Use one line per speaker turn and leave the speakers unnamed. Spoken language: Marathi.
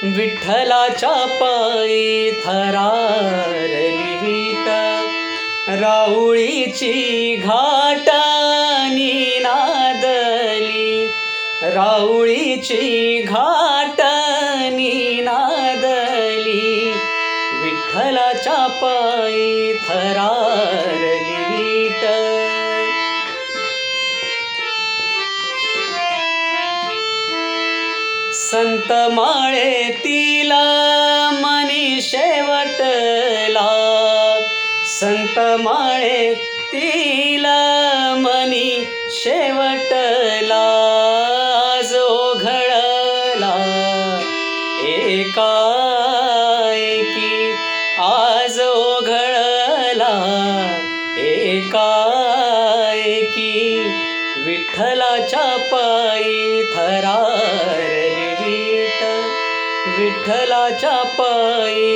विठ्ठलाच्या पायी थरारली विट, राऊळीची घाटणी नादली, राऊळीची घाटणी नादली, विठ्ठलाच्या पायी थरारली विट. संत माळेतील मनी शेवटला, संत माळेतील मनी शेवटला, आज ओघळला एकाएकी, आज ओघळला एकाएकी, विठ्ठलाच्या पायी थरारली विट, विठ्ठलाच्या पायी.